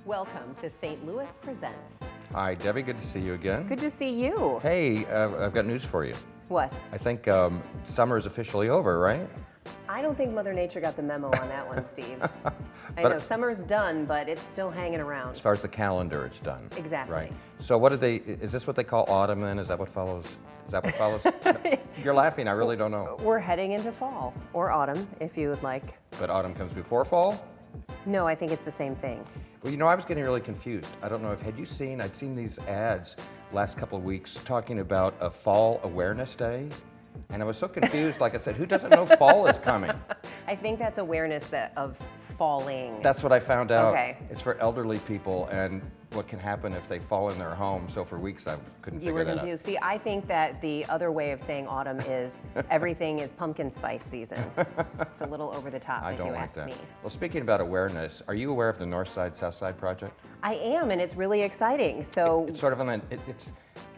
Welcome to St. Louis Presents. Hi, Debbie. Good to see you again. Good to see you. Hey, I've got news for you. What? I think summer is officially over, right? I don't think Mother Nature got the memo on that one, Steve. I know summer's done, but it's still hanging around. As far as the calendar, it's done. Exactly. Right. So what is this what they call autumn then? Is that what follows? Is that what follows? You're laughing, I really don't know. We're heading into fall, or autumn, if you would like. But autumn comes before fall? No, I think it's the same thing. Well, you know, I was getting really confused. I don't know if, I'd seen these ads last couple of weeks talking about a Fall Awareness Day. And I was so confused, like I said, who doesn't know fall is coming? I think that's awareness of falling. That's what I found out. Okay. It's for elderly people and what can happen if they fall in their home. So for weeks I couldn't figure that out. You were confused. See, I think that the other way of saying autumn is everything is pumpkin spice season. It's a little over the top, I if don't you like ask that. me. Well, speaking about awareness, are you aware of the Northside-Southside project? I am, and it's really exciting. So It's sort of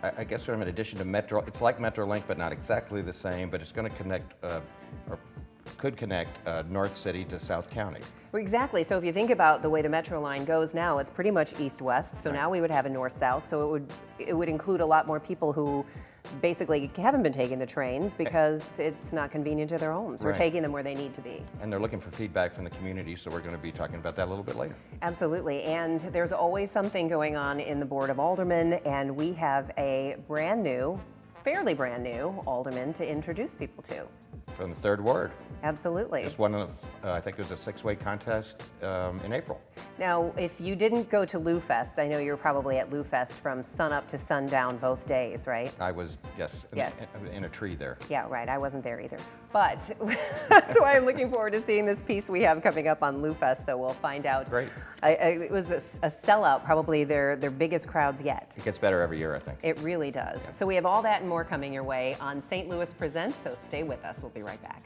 I guess sort of an addition to Metro. It's like MetroLink, but not exactly the same. But it's going to connect, or could connect, North City to South County. Exactly. So if you think about the way the Metro line goes now, it's pretty much east-west. So now we would have a north-south. So it would include a lot more people who basically haven't been taking the trains because it's not convenient to their homes. We're Right. taking them where they need to be. And they're looking for feedback from the community, so we're going to be talking about that a little bit later. Absolutely. And there's always something going on in the Board of Aldermen, and we have a fairly brand new alderman to introduce people to. From the 3rd Ward. Absolutely. Just one of, I think it was a 6-way contest in April. Now, if you didn't go to Lou Fest, I know you're probably at Lou Fest from sunup to sundown both days, right? I was, yes, in a tree there. Yeah, right. I wasn't there either. But that's why I'm looking forward to seeing this piece we have coming up on Lou Fest, so we'll find out. Great. It was a sellout, probably their biggest crowds yet. It gets better every year, I think. It really does. So we have all that and more coming your way on St. Louis Presents, so stay with us. We'll be right back.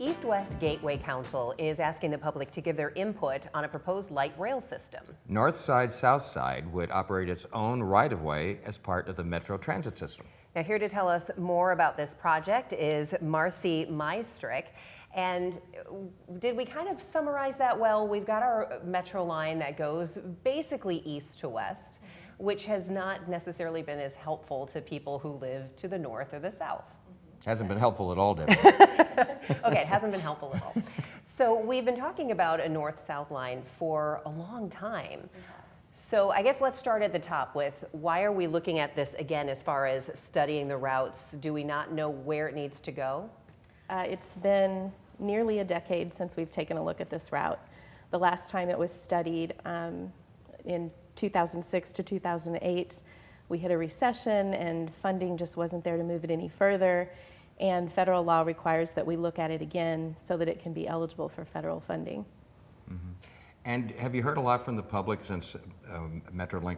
East-West Gateway Council is asking the public to give their input on a proposed light rail system. Northside-Southside would operate its own right-of-way as part of the Metro transit system. Now, here to tell us more about this project is Marcy Meistrick. And did we kind of summarize that well? We've got our Metro line that goes basically east to west, which has not necessarily been as helpful to people who live to the north or the south. Hasn't been helpful at all, Debbie. Okay, it hasn't been helpful at all. So we've been talking about a north-south line for a long time. So I guess let's start at the top with why are we looking at this again as far as studying the routes? Do we not know where it needs to go? It's been nearly a decade since we've taken a look at this route. The last time it was studied in 2006 to 2008, we hit a recession and funding just wasn't there to move it any further. And federal law requires that we look at it again so that it can be eligible for federal funding. Mm-hmm. And have you heard a lot from the public since MetroLink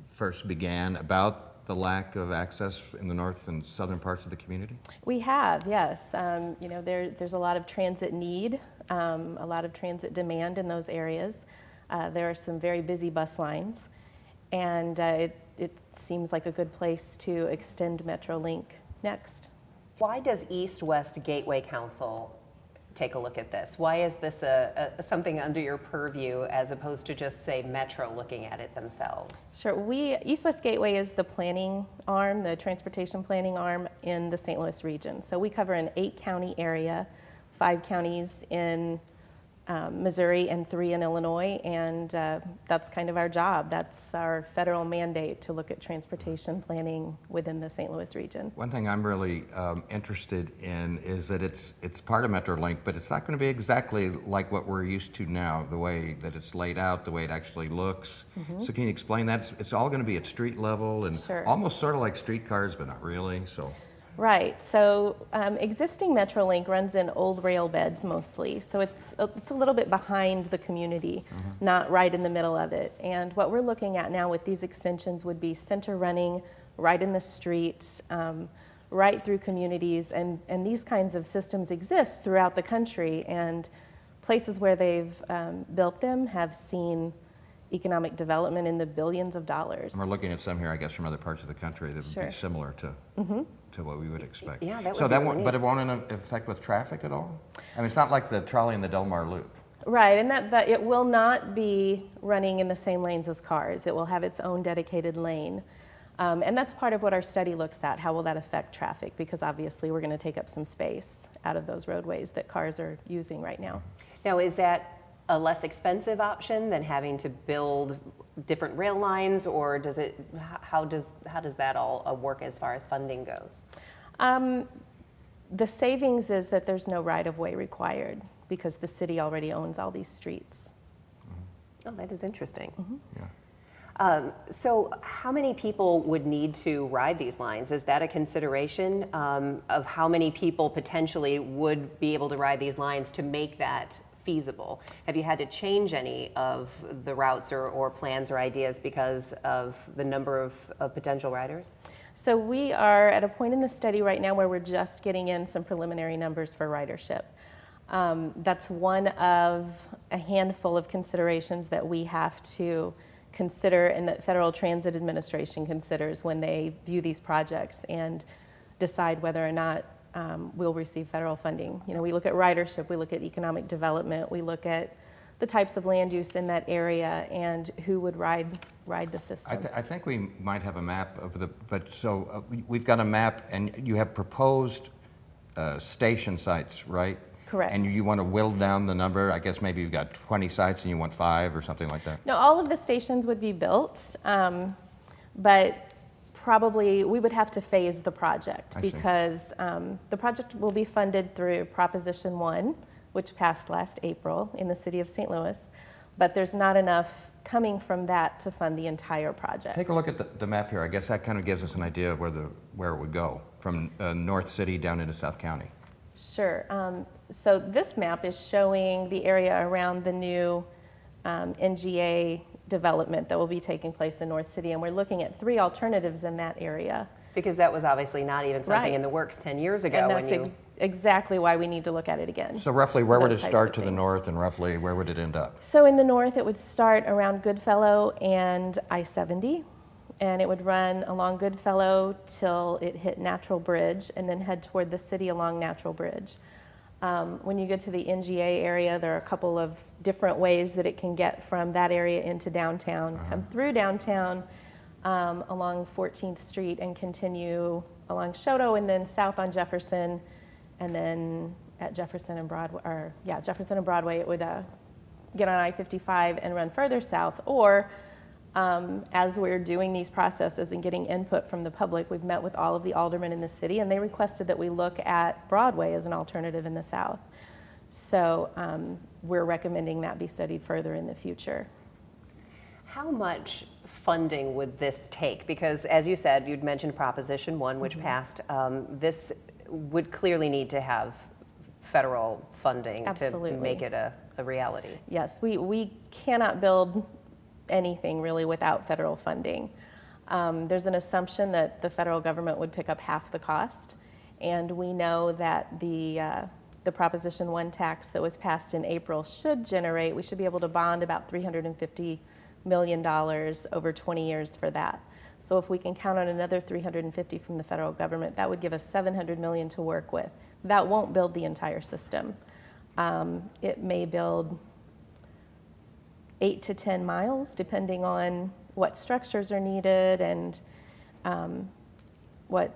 first began about the lack of access in the north and southern parts of the community? We have, yes. There's a lot of transit need, a lot of transit demand in those areas. There are some very busy bus lines, and it seems like a good place to extend MetroLink next. Why does East-West Gateway Council take a look at this? Why is this something under your purview as opposed to just, say, Metro looking at it themselves? Sure. East-West Gateway is the planning arm, the transportation planning arm in the St. Louis region. So we cover an 8-county area, 5 counties in Missouri and 3 in Illinois, and that's kind of our job. That's our federal mandate to look at transportation planning within the St. Louis region. One thing I'm really interested in is that it's part of MetroLink, but it's not going to be exactly like what we're used to now, the way that it's laid out, the way it actually looks. Mm-hmm. So can you explain that? It's all going to be at street level and Sure. almost sort of like streetcars, but not really. So. Right. So existing Metrolink runs in old rail beds mostly. So it's a little bit behind the community, not right in the middle of it. And what we're looking at now with these extensions would be center running right in the streets, right through communities. And these kinds of systems exist throughout the country. And places where they've built them have seen economic development in the billions of dollars. And we're looking at some here, I guess, from other parts of the country that would Sure. be similar to what we would expect. Yeah, that so would be that really won't, neat. but it won't affect with traffic at all? I mean, it's not like the trolley in the Del Mar Loop. Right, and that it will not be running in the same lanes as cars. It will have its own dedicated lane. And that's part of what our study looks at. How will that affect traffic? Because obviously we're going to take up some space out of those roadways that cars are using right now. Now, is that a less expensive option than having to build different rail lines, or does it? How does that all work as far as funding goes? The savings is that there's no right-of-way required because the city already owns all these streets. Oh, that is interesting. Yeah. So how many people would need to ride these lines? Is that a consideration of how many people potentially would be able to ride these lines to make that feasible? Have you had to change any of the routes or plans or ideas because of the number of potential riders? So we are at a point in the study right now where we're just getting in some preliminary numbers for ridership. That's one of a handful of considerations that we have to consider and that Federal Transit Administration considers when they view these projects and decide whether or not we'll receive federal funding. You know, we look at ridership, we look at economic development, we look at the types of land use in that area and who would ride the system. I think we might have a map of we've got a map and you have proposed station sites, right? Correct. And you want to whittle down the number. I guess maybe you've got 20 sites and you want 5 or something like that. No, all of the stations would be built, but probably we would have to phase the project because the project will be funded through Proposition 1, which passed last April in the city of St. Louis, but there's not enough coming from that to fund the entire project. Take a look at the map here. I guess that kind of gives us an idea of where it would go from North City down into South County. Sure. So this map is showing the area around the new NGA development that will be taking place in North City, and we're looking at 3 alternatives in that area. Because that was obviously not even something Right. in the works 10 years ago. And that's exactly why we need to look at it again. So roughly where would it Those types start of to the things. north and roughly where would it end up? So in the north, it would start around Goodfellow and I-70, and it would run along Goodfellow till it hit Natural Bridge and then head toward the city along Natural Bridge. When you get to the NGA area, there are a couple of different ways that it can get from that area into downtown, come through downtown along 14th Street and continue along Choteau and then south on Jefferson, and then at Jefferson and Broadway, it would get on I-55 and run further south. Or as we're doing these processes and getting input from the public, we've met with all of the aldermen in the city, and they requested that we look at Broadway as an alternative in the south. So we're recommending that be studied further in the future. How much funding would this take? Because as you said, you'd mentioned Proposition 1, which passed. This would clearly need to have federal funding Absolutely. to make it a reality. Yes, we cannot build anything really without federal funding. There's an assumption that the federal government would pick up half the cost, and we know that the Proposition 1 tax that was passed in April we should be able to bond about $350 million over 20 years for that. So if we can count on another $350 from the federal government, that would give us $700 million to work with. That won't build the entire system. It may build 8 to 10 miles, depending on what structures are needed and what.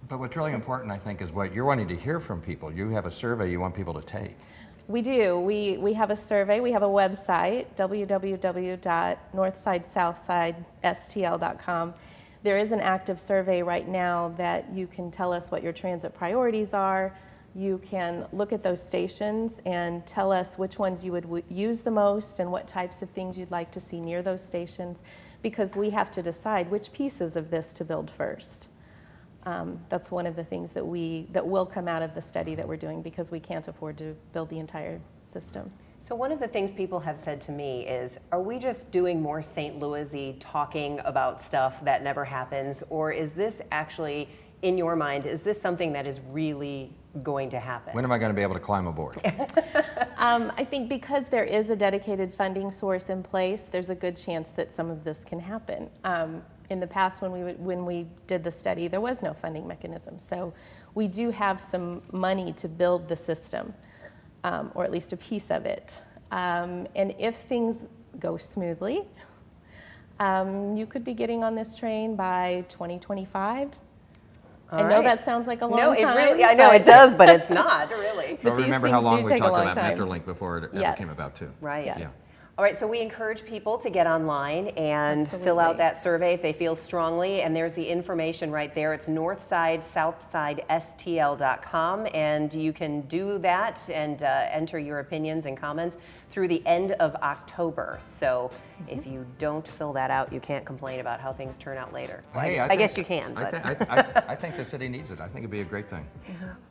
But what's really important, I think, is what you're wanting to hear from people. You have a survey you want people to take. We do. We have a survey. We have a website, www.Northside-Southside There is an active survey right now that you can tell us what your transit priorities are. You can look at those stations and tell us which ones you would use the most and what types of things you'd like to see near those stations, because we have to decide which pieces of this to build first. That's one of the things that will come out of the study that we're doing, because we can't afford to build the entire system. So one of the things people have said to me is, are we just doing more St. Louis-y talking about stuff that never happens, or is this actually, in your mind, is this something that is really going to happen? When am I going to be able to climb aboard? I think because there is a dedicated funding source in place, there's a good chance that some of this can happen. In the past, when we did the study, there was no funding mechanism. So we do have some money to build the system, or at least a piece of it. And if things go smoothly, you could be getting on this train by 2025. I know that sounds like a long time. I know it does, but it's not really. But remember how long we take a talked long about time. Metrolink before it ever Yes. came about, too. Right. Yes. Yeah. All right, so we encourage people to get online and fill out Absolutely. that survey if they feel strongly, and there's the information right there. It's Northside-Southside and you can do that and enter your opinions and comments through the end of October. So if you don't fill that out, you can't complain about how things turn out later. Hey, I guess you can, but. I think the city needs it. I think it'd be a great thing.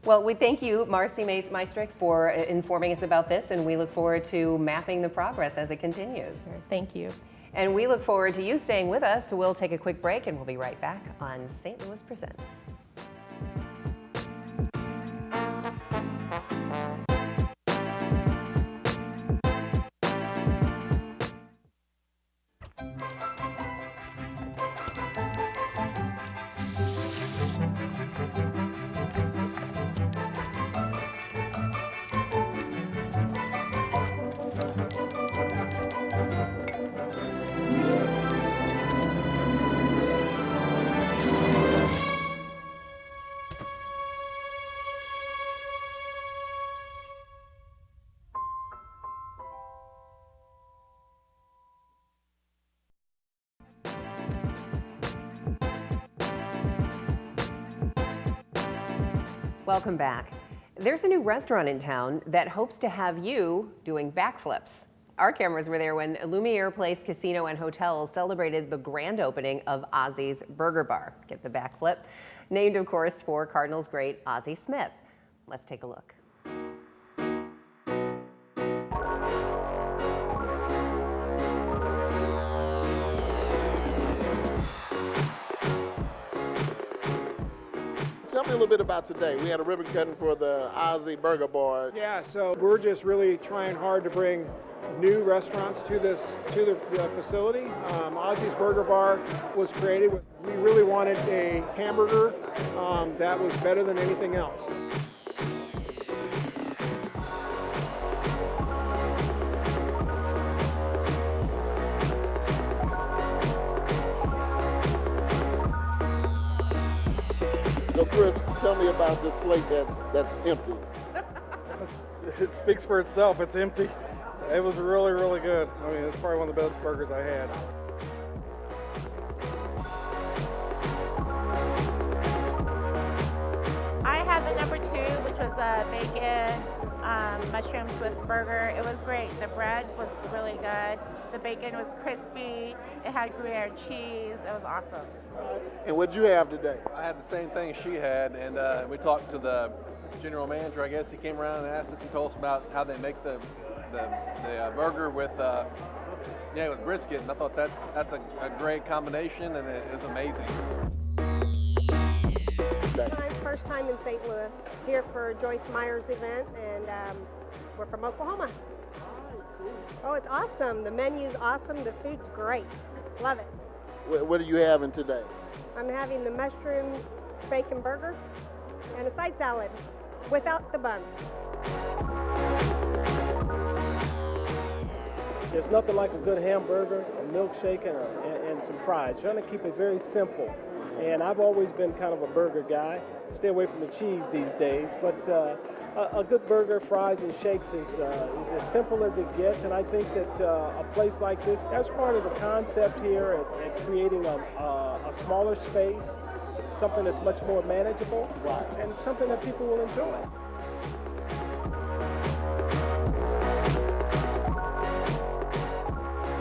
Well, we thank you, Marcy Meistrick, for informing us about this, and we look forward to mapping the progress as it continues. Thank you. And we look forward to you staying with us. We'll take a quick break, and we'll be right back on St. Louis Presents. Welcome back. There's a new restaurant in town that hopes to have you doing backflips. Our cameras were there when Lumiere Place Casino and Hotel celebrated the grand opening of Ozzie's Burger Bar. Get the backflip? Named, of course, for Cardinals great Ozzie Smith. Let's take a look. Tell me a little bit about today. We had a ribbon cutting for the Ozzie Burger Bar. Yeah, so we're just really trying hard to bring new restaurants to the facility. Ozzie's Burger Bar was created. We really wanted a hamburger that was better than anything else. So Chris, tell me about this plate that's empty. It speaks for itself. It's empty. It was really, really good. I mean, it's probably one of the best burgers I had. I had the number 2, which was a bacon mushroom Swiss burger. It was great. The bread was really good. The bacon was crispy. It had Gruyere cheese. It was awesome. And what'd you have today? I had the same thing she had, and we talked to the general manager. I guess he came around and asked us and told us about how they make the burger with with brisket. And I thought that's a great combination, and it was amazing. My first time in St. Louis, here for Joyce Meyer's event, and we're from Oklahoma. Oh, it's awesome. The menu's awesome. The food's great. Love it. What are you having today? I'm having the mushrooms bacon burger and a side salad without the bun. There's nothing like a good hamburger, a milkshake, and some fries. Trying to keep it very simple. And I've always been kind of a burger guy. Stay away from the cheese these days, but a good burger, fries, and shakes is as simple as it gets. And I think that a place like this, that's part of the concept here at creating a smaller space, something that's much more manageable, and something that people will enjoy.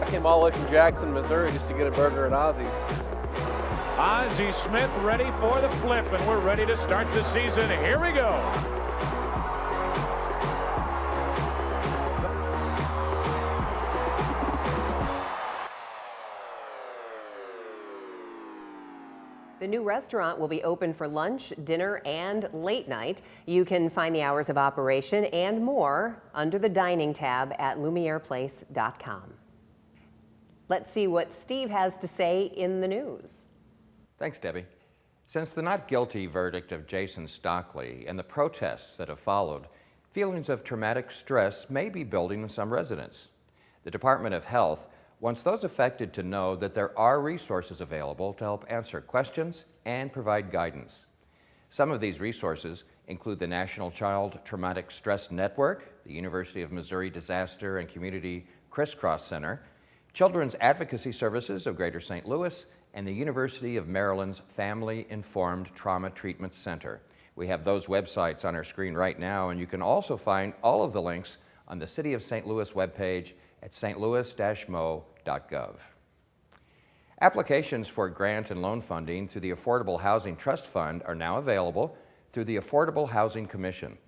I came all the way from Jackson, Missouri, just to get a burger at Ozzie's. Ozzie Smith ready for the flip, and we're ready to start the season. Here we go. The new restaurant will be open for lunch, dinner, and late night. You can find the hours of operation and more under the dining tab at LumierePlace.com. Let's see what Steve has to say in the news. Thanks, Debbie. Since the not guilty verdict of Jason Stockley and the protests that have followed, feelings of traumatic stress may be building in some residents. The Department of Health wants those affected to know that there are resources available to help answer questions and provide guidance. Some of these resources include the National Child Traumatic Stress Network, the University of Missouri Disaster and Community Crisscross Center, Children's Advocacy Services of Greater St. Louis, and the University of Maryland's Family Informed Trauma Treatment Center. We have those websites on our screen right now, and you can also find all of the links on the City of St. Louis webpage at stlouis-mo.gov. Applications for grant and loan funding through the Affordable Housing Trust Fund are now available through the Affordable Housing Commission.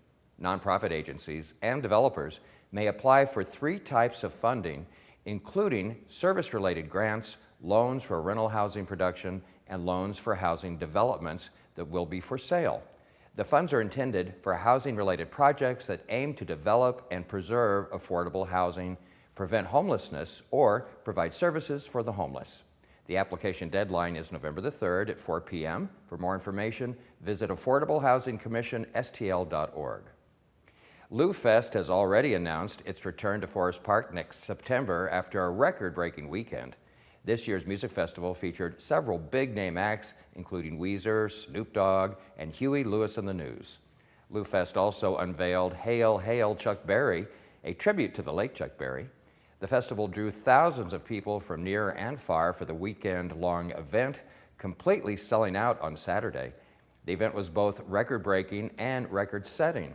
Nonprofit agencies and developers may apply for 3 types of funding, including service-related grants, loans for rental housing production, and loans for housing developments that will be for sale. The funds are intended for housing-related projects that aim to develop and preserve affordable housing, prevent homelessness, or provide services for the homeless. The application deadline is November the 3rd at 4 p.m. For more information, visit affordablehousingcommission.stl.org. Lou Fest has already announced its return to Forest Park next September after a record-breaking weekend. This year's music festival featured several big-name acts, including Weezer, Snoop Dogg, and Huey Lewis and the News. Lou Fest also unveiled Hail, Hail Chuck Berry, a tribute to the late Chuck Berry. The festival drew thousands of people from near and far for the weekend-long event, completely selling out on Saturday. The event was both record-breaking and record-setting.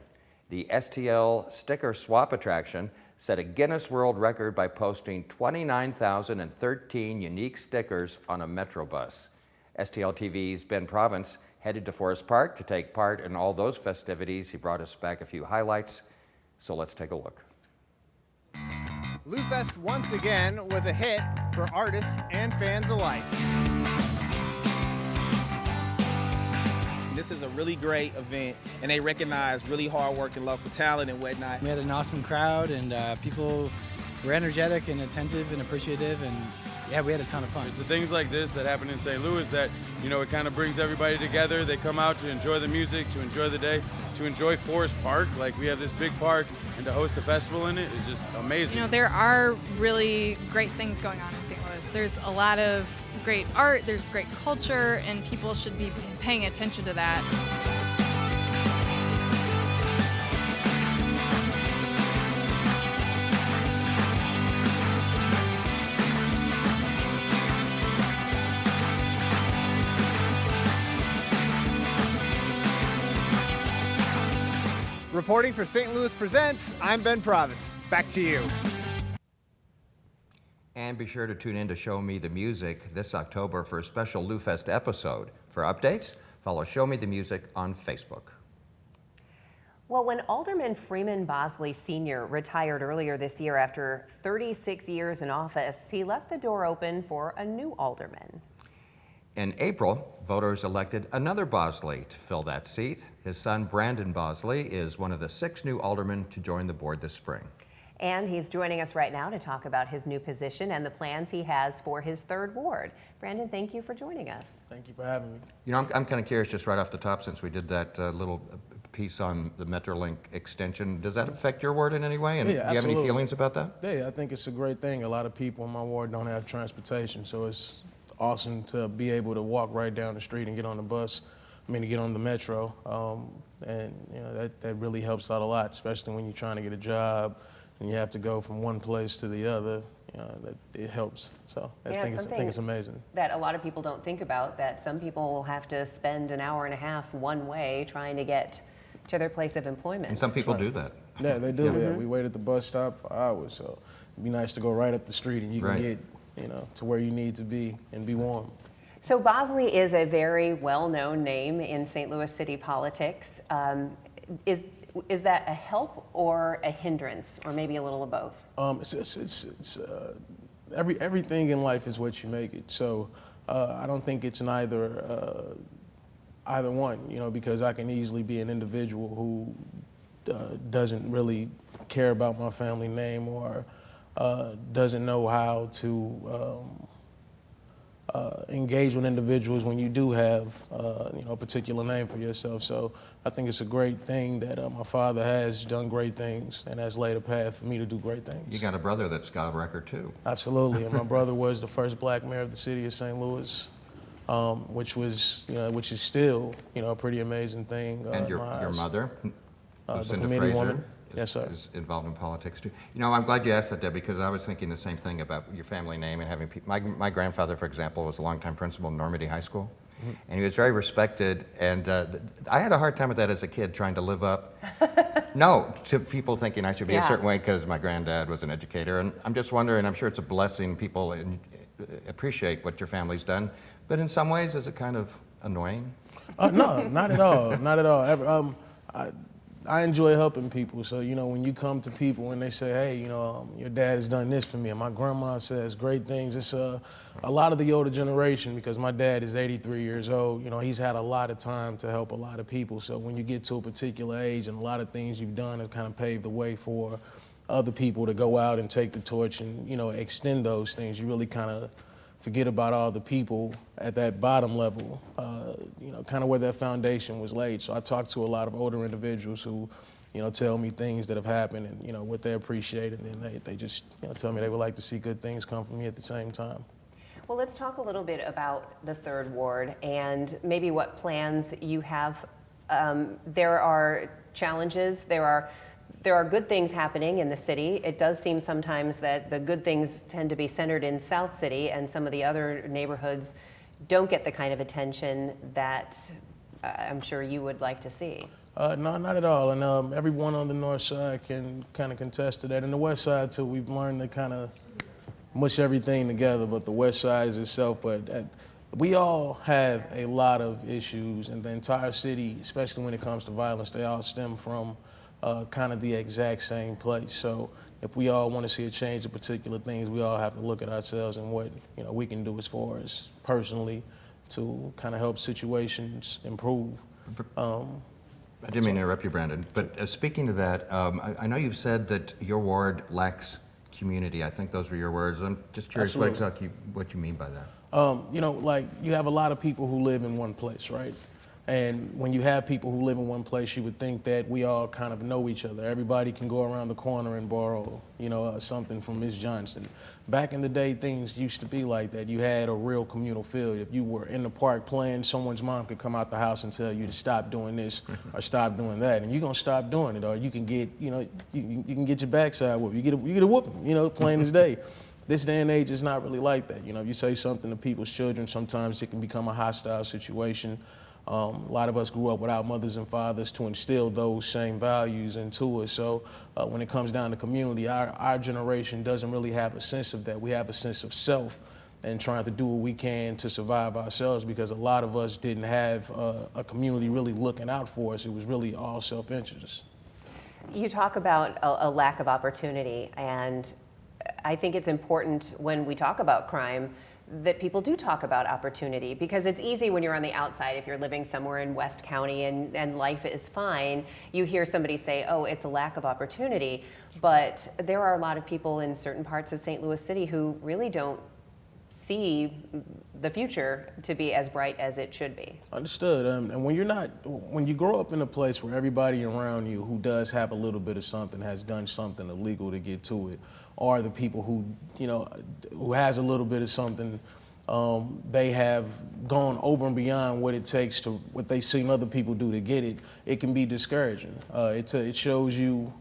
The STL sticker swap attraction set a Guinness World Record by posting 29,013 unique stickers on a Metro bus. STL TV's Ben Province headed to Forest Park to take part in all those festivities. He brought us back a few highlights, so let's take a look. Lou Fest once again was a hit for artists and fans alike. This is a really great event, and they recognize really hard-working local talent and whatnot. We had an awesome crowd, and people were energetic and attentive and appreciative, and yeah, we had a ton of fun. It's the things like this that happen in St. Louis that, you know, it kind of brings everybody together. They come out to enjoy the music, to enjoy the day, to enjoy Forest Park. Like, we have this big park, and to host a festival in it is just amazing. You know, there are really great things going on in St. Louis. There's a lot of great art, there's great culture, and people should be paying attention to that. Reporting for St. Louis Presents, I'm Ben Province. Back to you. And be sure to tune in to Show Me the Music this October for a special Lou Fest episode. For updates, follow Show Me the Music on Facebook. Well, when Alderman Freeman Bosley Sr. retired earlier this year after 36 years in office, he left the door open for a new alderman. In April, voters elected another Bosley to fill that seat. His son, Brandon Bosley, is one of the 6 new aldermen to join the board this spring. And he's joining us right now to talk about his new position and the plans he has for his 3rd ward. Brandon, thank you for joining us. Thank you for having me. You know, I'm kind of curious, just right off the top, since we did that little piece on the Metrolink extension, does that affect your ward in any way? And Yeah, do you have any feelings about that? Yeah, I think it's a great thing. A lot of people in my ward don't have transportation, so it's awesome to be able to walk right down the street and get on the bus. To get on the Metro, and you know that really helps out a lot, especially when you're trying to get a job and you have to go from one place to the other. You know, that it helps. So I think it's amazing. That a lot of people don't think about, that some people will have to spend an hour and a half one way trying to get to their place of employment. And some people do that. Yeah, they do. Yeah. We wait at the bus stop for hours, so it'd be nice to go right up the street and you can get, you know, to where you need to be and be warm. So Bosley is a very well-known name in St. Louis city politics. Is that a help or a hindrance, or maybe a little of both? Everything in life is what you make it. So I don't think it's either one, because I can easily be an individual who doesn't really care about my family name or doesn't know how to engage with individuals when you do have a particular name for yourself. So I think it's a great thing that my father has done great things and has laid a path for me to do great things. You got a brother that's got a record too. Absolutely, and my brother was the first black mayor of the city of St. Louis, which is still a pretty amazing thing. And your mother, Lucinda committee Fraser, woman. Yes, sir. Is involved in politics too. I'm glad you asked that, Deb, because I was thinking the same thing about your family name and having people. My grandfather, for example, was a longtime principal in Normandy High School, and he was very respected. And I had a hard time with that as a kid, trying to live up, to people thinking I should be a certain way because my granddad was an educator. And I'm just wondering, I'm sure it's a blessing. People appreciate what your family's done, but in some ways, is it kind of annoying? No, not at all. Not at all. I enjoy helping people. So, when you come to people and they say, hey, your dad has done this for me, and my grandma says great things, it's a lot of the older generation, because my dad is 83 years old, he's had a lot of time to help a lot of people. So when you get to a particular age and a lot of things you've done have kind of paved the way for other people to go out and take the torch and, extend those things, you really kind of forget about all the people at that bottom level, kind of where that foundation was laid. So I talk to a lot of older individuals who, tell me things that have happened and, what they appreciate, and then they just tell me they would like to see good things come from me at the same time. Well, let's talk a little bit about the Third Ward and maybe what plans you have. There are challenges, there are good things happening in the city. It does seem sometimes that the good things tend to be centered in South City, and some of the other neighborhoods don't get the kind of attention that I'm sure you would like to see. No, not at all. And everyone on the north side can kind of contest to that. And the west side, too, we've learned to kind of mush everything together, but the west side is itself. But we all have a lot of issues, and the entire city, especially when it comes to violence, they all stem from kind of the exact same place. So if we all want to see a change in particular things, we all have to look at ourselves and what we can do as far as personally to kind of help situations improve. I didn't mean to interrupt you, Brandon, but speaking to that, I know you've said that your ward lacks community. I think those were your words. I'm just curious what you mean by that. Like you have a lot of people who live in one place, right? And when you have people who live in one place, you would think that we all kind of know each other. Everybody can go around the corner and borrow, something from Ms. Johnston. Back in the day, things used to be like that. You had a real communal feel. If you were in the park playing, someone's mom could come out the house and tell you to stop doing this or stop doing that, and you're gonna stop doing it, or you can get, you can get your backside whooped. You get a whooping, plain as day. This day and age is not really like that. If you say something to people's children, sometimes it can become a hostile situation. A lot of us grew up without mothers and fathers to instill those same values into us. So when it comes down to community, our generation doesn't really have a sense of that. We have a sense of self and trying to do what we can to survive ourselves, because a lot of us didn't have a community really looking out for us. It was really all self-interest. You talk about a lack of opportunity, and I think it's important when we talk about crime that people do talk about opportunity, because it's easy when you're on the outside. If you're living somewhere in West County and life is fine, you hear somebody say, oh, it's a lack of opportunity. But there are a lot of people in certain parts of St. Louis City who really don't see the future to be as bright as it should be. Understood. And when you grow up in a place where everybody around you who does have a little bit of something has done something illegal to get to it, or the people who has a little bit of something, they have gone over and beyond what it takes to what they've seen other people do to get it, it can be discouraging. It shows you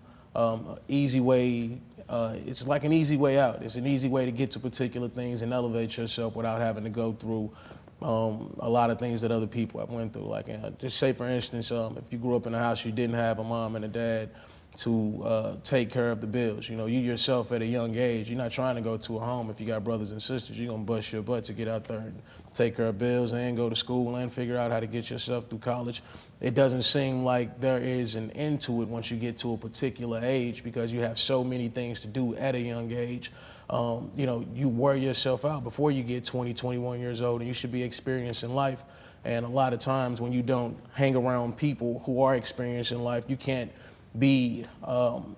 easy way. It's like an easy way out. It's an easy way to get to particular things and elevate yourself without having to go through a lot of things that other people have went through. Like just say, for instance, if you grew up in a house you didn't have a mom and a dad, to take care of the bills. You know, you yourself at a young age, you're not trying to go to a home if you got brothers and sisters. You're gonna bust your butt to get out there and take care of bills and go to school and figure out how to get yourself through college. It doesn't seem like there is an end to it once you get to a particular age because you have so many things to do at a young age. You know, you wear yourself out before you get 20, 21 years old, and you should be experiencing life. And a lot of times when you don't hang around people who are experiencing life, you can't be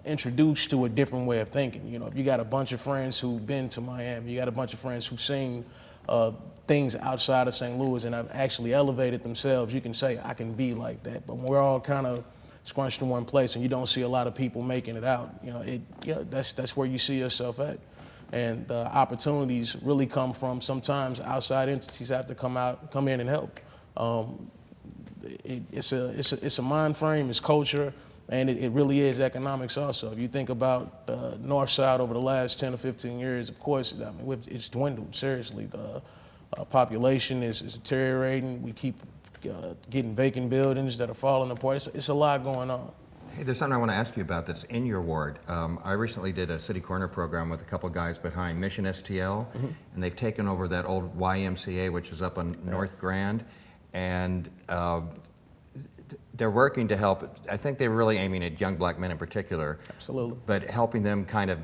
introduced to a different way of thinking. You know, if you got a bunch of friends who've been to Miami, you got a bunch of friends who've seen things outside of St. Louis and have actually elevated themselves, you can say, I can be like that. But when we're all kind of scrunched in one place and you don't see a lot of people making it out, you know, that's where you see yourself at. And the opportunities really come from sometimes outside entities have to come in and help. It's a mind frame, it's culture, and it really is economics also. If you think about the North Side over the last 10 or 15 years, of course, I mean, it's dwindled, seriously. The population is deteriorating. We keep getting vacant buildings that are falling apart. It's a lot going on. Hey, there's something I want to ask you about that's in your ward. I recently did a City Corner program with a couple guys behind Mission STL, and they've taken over that old YMCA, which is up on North Grand, and they're working to help. I think they're really aiming at young black men in particular. Absolutely. But helping them kind of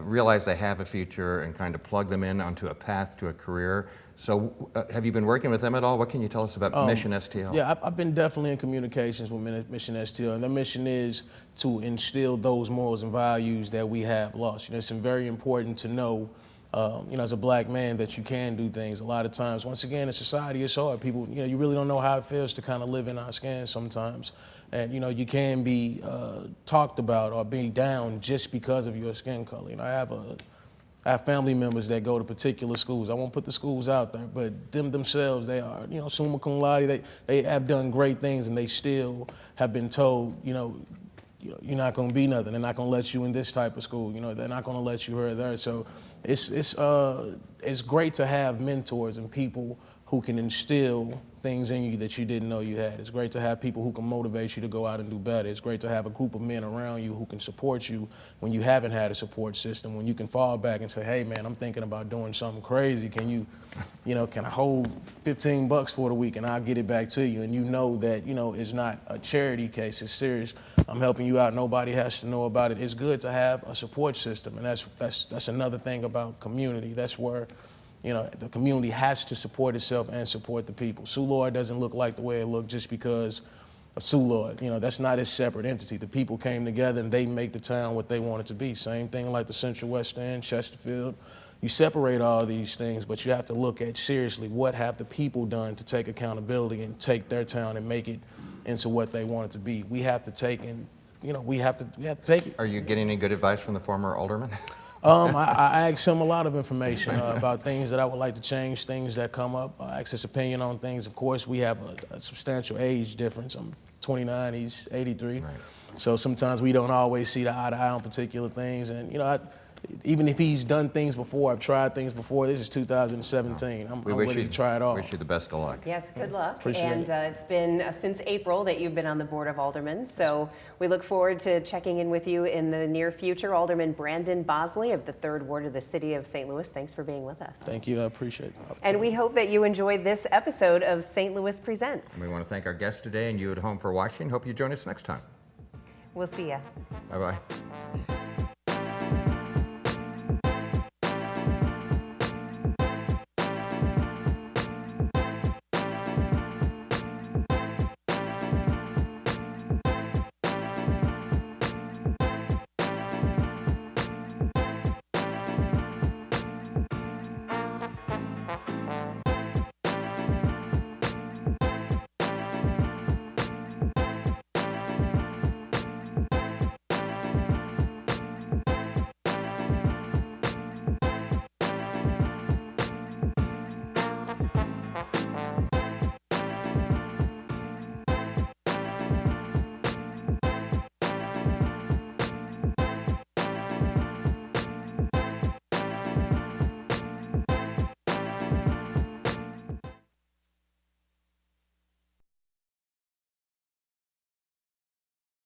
realize they have a future and kind of plug them in onto a path to a career. So have you been working with them at all? What can you tell us about Mission STL? Yeah, I've been definitely in communications with Mission STL, and their mission is to instill those morals and values that we have lost. You know, it's very important to know, you know, as a black man, that you can do things. A lot of times, once again, in society, it's hard. People, you know, you really don't know how it feels to kind of live in our skin sometimes. And, you know, you can be talked about or be down just because of your skin color. You know, I have family members that go to particular schools. I won't put the schools out there, but them themselves, they are, you know, summa cum laude. They have done great things, and they still have been told, you know, you're not going to be nothing. They're not going to let you in this type of school. You know, they're not going to let you here or there. So it's great to have mentors and people who can instill things in you that you didn't know you had. It's great to have people who can motivate you to go out and do better. It's great to have a group of men around you who can support you when you haven't had a support system, when you can fall back and say, hey man, I'm thinking about doing something crazy. Can can I hold $15 for the week and I'll get it back to you? And you know that, you know, it's not a charity case, it's serious. I'm helping you out, nobody has to know about it. It's good to have a support system, and that's another thing about community. That's where, you know, the community has to support itself and support the people. Sioux Lord doesn't look like the way it looked just because of Sioux Lord. You know, that's not a separate entity. The people came together and they make the town what they want it to be. Same thing like the Central West End, Chesterfield. You separate all these things, but you have to look at seriously what have the people done to take accountability and take their town and make it into what they want it to be. We have to take and, you know, we have to take it. Are you getting any good advice from the former alderman? I ask him a lot of information about things that I would like to change, things that come up. I ask his opinion on things. Of course, we have a substantial age difference. I'm 29, he's 83. Right. So sometimes we don't always see the eye to eye on particular things. And, you know, even if he's done things before, I've tried things before, this is 2017. I'm ready to try it all. Wish you the best of luck. Yes, good luck. Appreciate it. It's been since April that you've been on the Board of Aldermen, so we look forward to checking in with you in the near future. Alderman Brandon Bosley of the 3rd Ward of the City of St. Louis, thanks for being with us. Thank you, I appreciate it. And we hope that you enjoyed this episode of St. Louis Presents. And we want to thank our guests today and you at home for watching. Hope you join us next time. We'll see ya. Bye-bye.